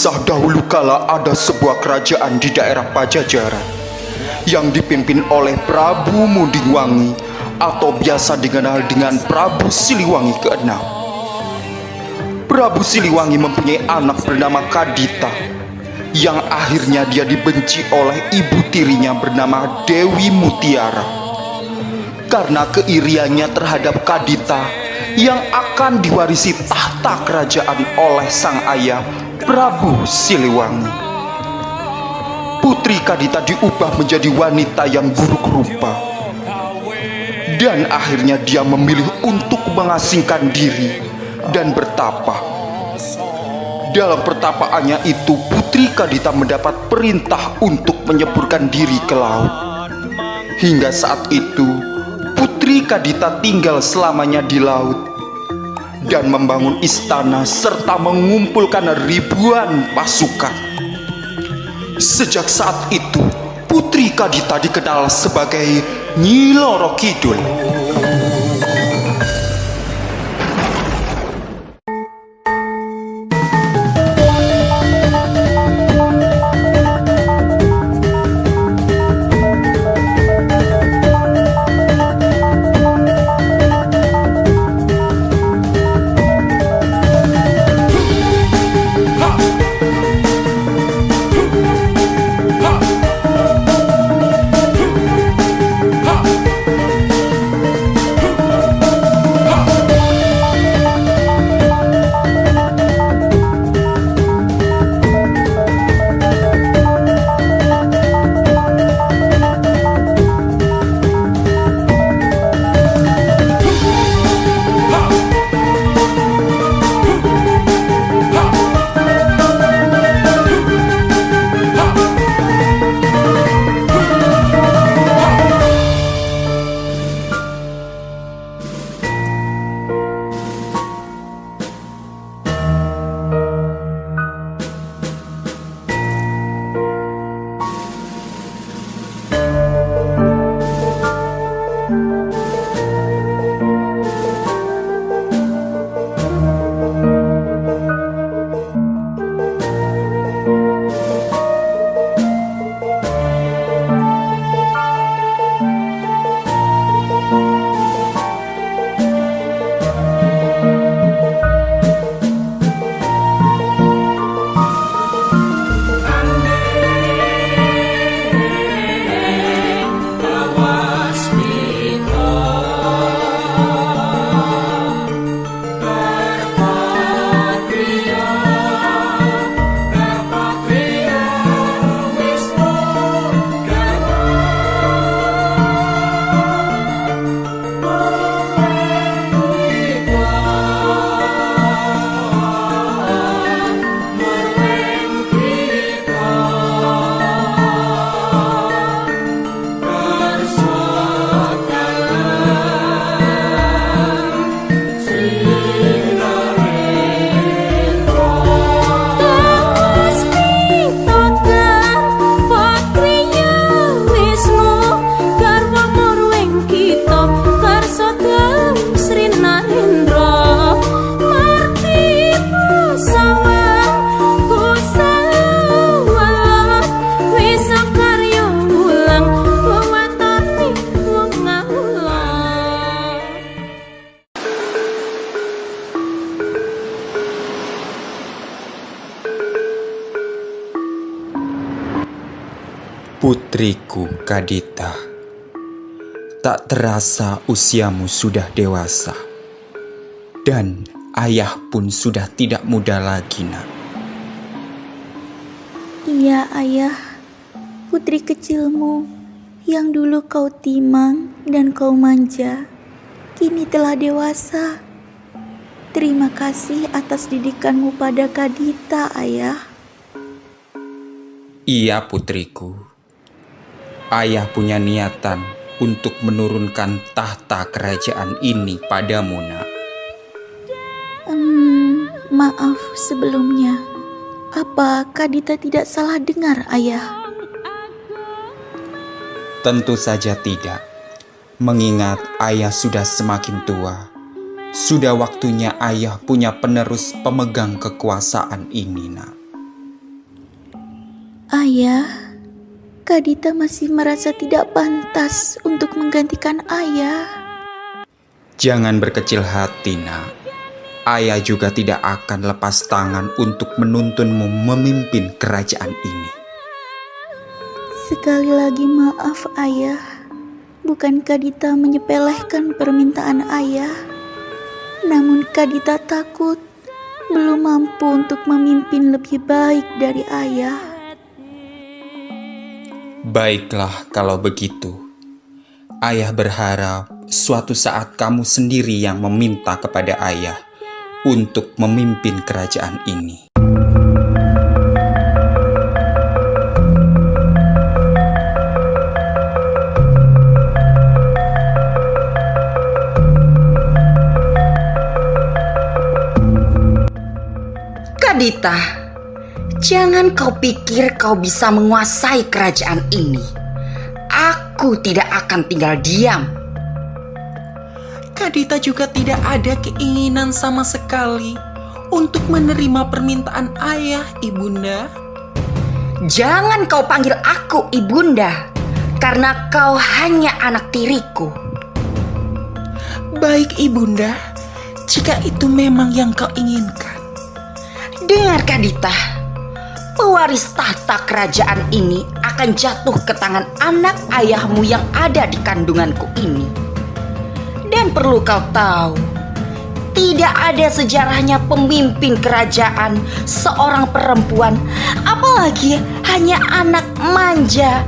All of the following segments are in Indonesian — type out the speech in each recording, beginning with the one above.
Kisah dahulu kala ada sebuah kerajaan di daerah Pajajaran yang dipimpin oleh Prabu Mundingwangi atau biasa dikenal dengan Prabu Siliwangi ke-6. Prabu Siliwangi mempunyai anak bernama Kadita yang akhirnya dia dibenci oleh ibu tirinya bernama Dewi Mutiara karena keiriannya terhadap Kadita yang akan diwarisi tahta kerajaan oleh sang ayah Prabu Siliwangi. Putri Kadita diubah menjadi wanita yang buruk rupa dan akhirnya dia memilih untuk mengasingkan diri dan bertapa. Dalam pertapaannya itu, Putri Kadita mendapat perintah untuk menyeburkan diri ke laut. Hingga saat itu Putri Kadita tinggal selamanya di laut dan membangun istana serta mengumpulkan ribuan pasukan. Sejak saat itu, Putri Kadita dikenal sebagai Nyi Roro Kidul. Putriku Kadita, tak terasa usiamu sudah dewasa, dan ayah pun sudah tidak muda lagi, nak. Iya, ayah. Putri kecilmu yang dulu kau timang dan kau manja, kini telah dewasa. Terima kasih atas didikanmu pada Kadita, ayah. Iya, putriku. Ayah punya niatan untuk menurunkan tahta kerajaan ini padamu, nak. Maaf sebelumnya. Apa Kadita tidak salah dengar, ayah? Tentu saja tidak. Mengingat ayah sudah semakin tua, sudah waktunya ayah punya penerus pemegang kekuasaan ini, nak. Ayah, Kadita masih merasa tidak pantas untuk menggantikan ayah. Jangan berkecil hati, nak. Ayah juga tidak akan lepas tangan untuk menuntunmu memimpin kerajaan ini. Sekali lagi maaf ayah, bukan Kadita menyepelekan permintaan ayah. Namun Kadita takut belum mampu untuk memimpin lebih baik dari ayah. Baiklah kalau begitu. Ayah berharap suatu saat kamu sendiri yang meminta kepada ayah untuk memimpin kerajaan ini. Kadita, jangan kau pikir kau bisa menguasai kerajaan ini. Aku tidak akan tinggal diam. Kadita juga tidak ada keinginan sama sekali untuk menerima permintaan ayah, Ibunda. Jangan kau panggil aku Ibunda, karena kau hanya anak tiriku. Baik, Ibunda, jika itu memang yang kau inginkan. Dengar Kadita, pewaris tahta kerajaan ini akan jatuh ke tangan anak ayahmu yang ada di kandunganku ini. Dan perlu kau tahu, tidak ada sejarahnya pemimpin kerajaan seorang perempuan, apalagi hanya anak manja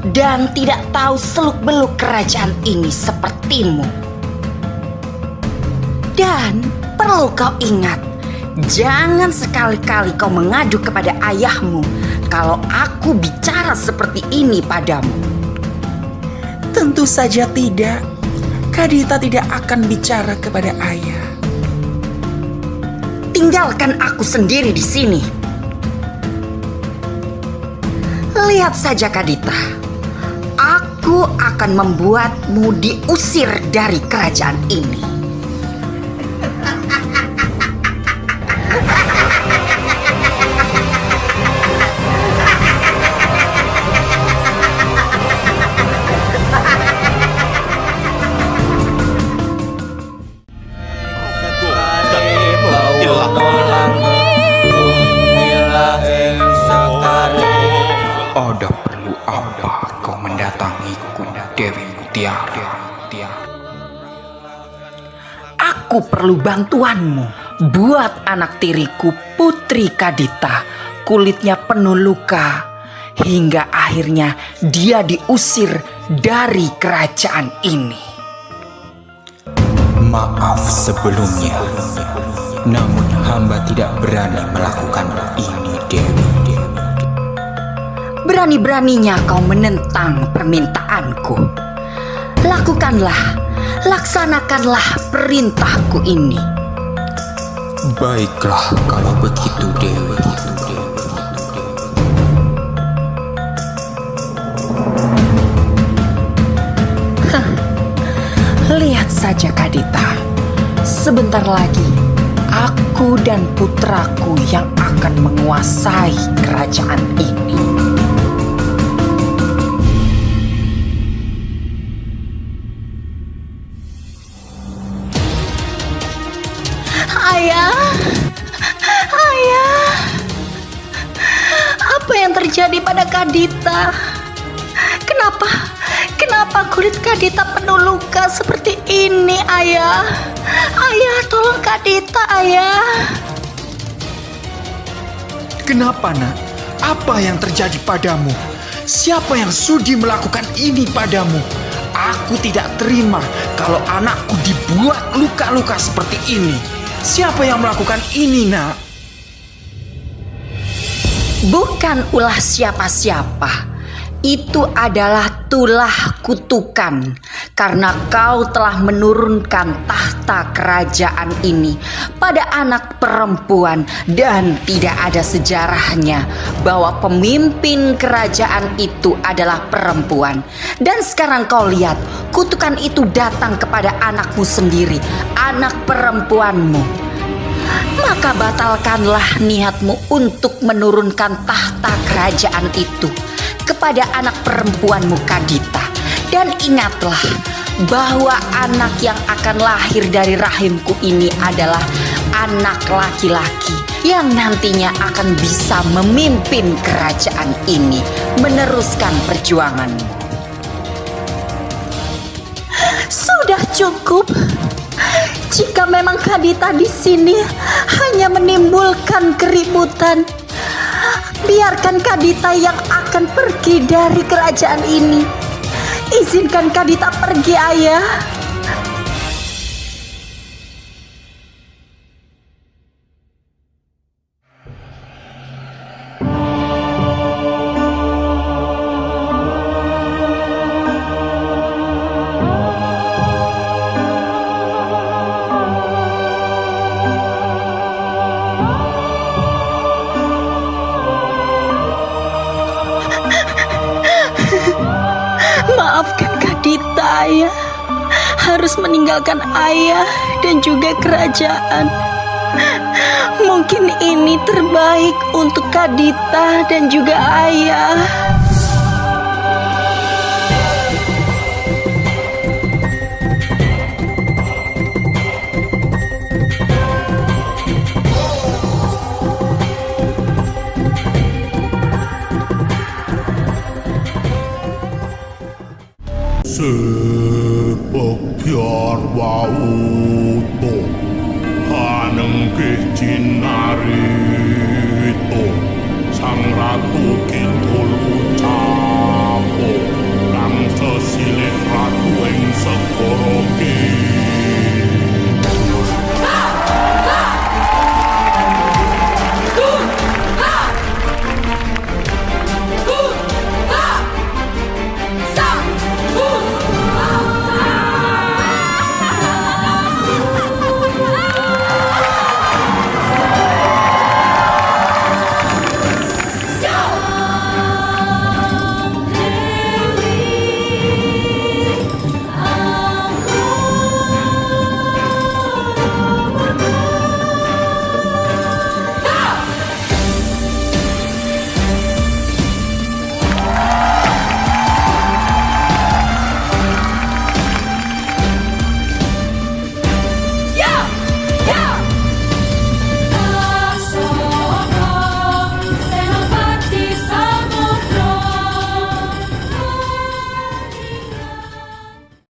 dan tidak tahu seluk-beluk kerajaan ini sepertimu. Dan perlu kau ingat, jangan sekali-kali kau mengadu kepada ayahmu kalau aku bicara seperti ini padamu. Tentu saja tidak. Kadita tidak akan bicara kepada ayah. Tinggalkan aku sendiri di sini. Lihat saja Kadita, aku akan membuatmu diusir dari kerajaan ini. Ada perlu apa kau mendatangiku, Dewi Mutiara? Aku perlu bantuanmu buat anak tiriku Putri Kadita. Kulitnya penuh luka hingga akhirnya dia diusir dari kerajaan ini. Maaf sebelumnya, namun hamba tidak berani melakukan ini, Dewi. Berani-beraninya kau menentang permintaanku. Lakukanlah, laksanakanlah perintahku ini. Baiklah kalau begitu, Dewi. Lihat saja Kadita, sebentar lagi aku dan putraku yang akan menguasai kerajaan ini. Ayah, apa yang terjadi pada Kadita? Kenapa kulit Kadita penuh luka seperti ini, Ayah? Ayah, tolong Kadita, Ayah. Kenapa, nak? Apa yang terjadi padamu? Siapa yang sudi melakukan ini padamu? Aku tidak terima kalau anakku dibuat luka-luka seperti ini. Siapa yang melakukan ini, nak? Bukan ulah siapa-siapa. Itu adalah tulah kutukan karena kau telah menurunkan tahta kerajaan ini pada anak perempuan dan tidak ada sejarahnya bahwa pemimpin kerajaan itu adalah perempuan. Dan sekarang kau lihat, kutukan itu datang kepada anakmu sendiri, anak perempuanmu. maka batalkanlah niatmu untuk menurunkan tahta kerajaan itu kepada anak perempuanmu Kadita. Dan ingatlah bahwa anak yang akan lahir dari rahimku ini adalah anak laki-laki yang nantinya akan bisa memimpin kerajaan ini, meneruskan perjuanganmu. Sudah cukup. Jika memang Kadita di sini hanya menimbulkan keributan, biarkan Kadita yang akan pergi dari kerajaan ini. Izinkan Kadita pergi, Ayah. Maafkan Kadita, Ayah. Harus meninggalkan Ayah dan juga kerajaan. Mungkin ini terbaik untuk Kadita dan juga Ayah. Sepok biar wau to haneng ke jin